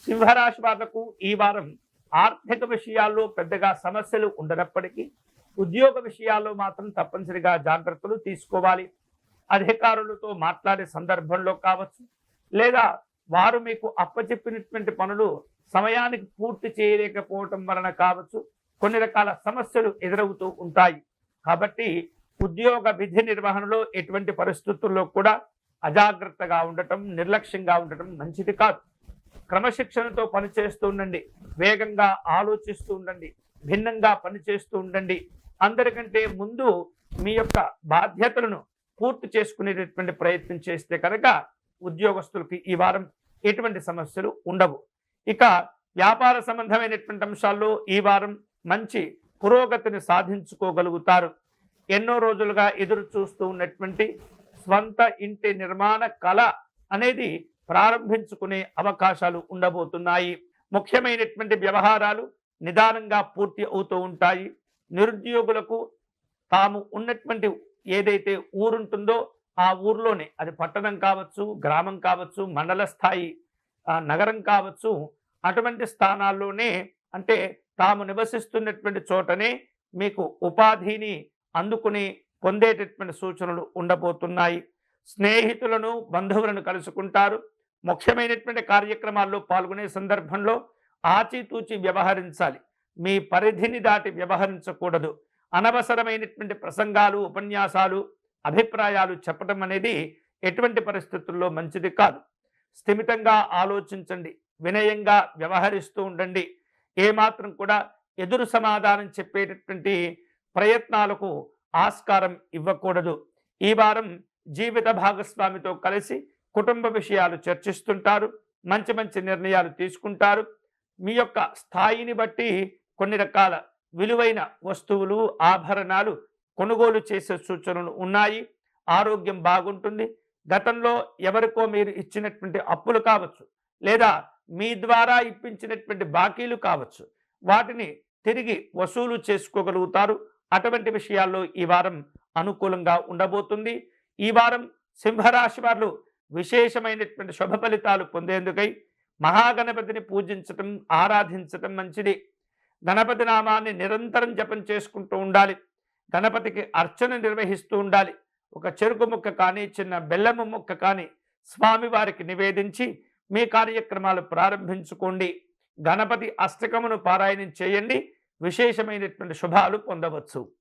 సింహరాశి వాళ్లకు ఈ వారం ఆర్థిక విషయాల్లో పెద్దగా సమస్యలు ఉండనప్పటికీ ఉద్యోగ విషయాల్లో మాత్రం తప్పనిసరిగా జాగ్రత్తలు తీసుకోవాలి. అధికారులతో మాట్లాడే సందర్భంలో కావచ్చు, లేదా వారు మీకు అప్పచెప్పినటువంటి పనులు సమయానికి పూర్తి చేయలేకపోవటం వలన కావచ్చు, కొన్ని రకాల సమస్యలు ఎదురవుతూ ఉంటాయి. కాబట్టి ఉద్యోగ విధి నిర్వహణలో ఎటువంటి పరిస్థితుల్లో కూడా అజాగ్రత్తగా ఉండటం, నిర్లక్ష్యంగా ఉండటం మంచిది కాదు. క్రమశిక్షణతో పనిచేస్తూ ఉండండి, వేగంగా ఆలోచిస్తూ ఉండండి, భిన్నంగా పనిచేస్తూ ఉండండి. అందరికంటే ముందు మీ యొక్క బాధ్యతలను పూర్తి చేసుకునేటటువంటి ప్రయత్నం చేస్తే కనుక ఉద్యోగస్తులకి ఈ వారం ఎటువంటి సమస్యలు ఉండవు. ఇక వ్యాపార సంబంధమైనటువంటి అంశాల్లో ఈ వారం మంచి పురోగతిని సాధించుకోగలుగుతారు. ఎన్నో రోజులుగా ఎదురు చూస్తూ ఉన్నటువంటి స్వంత ఇంటి నిర్మాణ కళ అనేది ప్రారంభించుకునే అవకాశాలు ఉండబోతున్నాయి. ముఖ్యమైనటువంటి వ్యవహారాలు నిదానంగా పూర్తి అవుతూ ఉంటాయి. నిరుద్యోగులకు తాము ఉన్నటువంటి ఏదైతే ఊరుంటుందో ఆ ఊర్లోనే, అది పట్టణం కావచ్చు, గ్రామం కావచ్చు, మండల స్థాయి నగరం కావచ్చు, అటువంటి స్థానాల్లోనే, అంటే తాము నివసిస్తున్నటువంటి చోటనే మీకు ఉపాధిని అందుకుని పొందేటటువంటి సూచనలు ఉండబోతున్నాయి. స్నేహితులను, బంధువులను కలుసుకుంటారు. ముఖ్యమైనటువంటి కార్యక్రమాల్లో పాల్గొనే సందర్భంలో ఆచితూచి వ్యవహరించాలి. మీ పరిధిని దాటి వ్యవహరించకూడదు. అనవసరమైనటువంటి ప్రసంగాలు, ఉపన్యాసాలు, అభిప్రాయాలు చెప్పడం అనేది ఎటువంటి పరిస్థితుల్లో మంచిది కాదు. స్థిమితంగా ఆలోచించండి, వినయంగా వ్యవహరిస్తూ ఉండండి. ఏమాత్రం కూడా ఎదురు సమాధానం చెప్పేటటువంటి ప్రయత్నాలకు ఆస్కారం ఇవ్వకూడదు. ఈ వారం జీవిత భాగస్వామితో కలిసి కుటుంబ విషయాలు చర్చిస్తుంటారు. మంచి మంచి నిర్ణయాలు తీసుకుంటారు. మీ యొక్క స్థాయిని బట్టి కొన్ని రకాల విలువైన వస్తువులు, ఆభరణాలు కొనుగోలు చేసే సూచనలు ఉన్నాయి. ఆరోగ్యం బాగుంటుంది. గతంలో ఎవరికో మీరు ఇచ్చినటువంటి అప్పులు కావచ్చు, లేదా మీ ద్వారా ఇప్పించినటువంటి బాకీలు కావచ్చు, వాటిని తిరిగి వసూలు చేసుకోగలుగుతారు. అటువంటి విషయాల్లో ఈ వారం అనుకూలంగా ఉండబోతుంది. ఈ వారం సింహరాశి వారు విశేషమైనటువంటి శుభ ఫలితాలు పొందేందుకై మహాగణపతిని పూజించటం, ఆరాధించటం మంచిది. గణపతి నామాన్ని నిరంతరం జపం చేసుకుంటూ ఉండాలి. గణపతికి అర్చన నిర్వహిస్తూ ఉండాలి. ఒక చెరుకు ముక్క కానీ, చిన్న బెల్లము ముక్క కానీ స్వామివారికి నివేదించి మీ కార్యక్రమాలు ప్రారంభించుకోండి. గణపతి అష్టకమును పారాయణం చేయండి. విశేషమైనటువంటి శుభాలు పొందవచ్చు.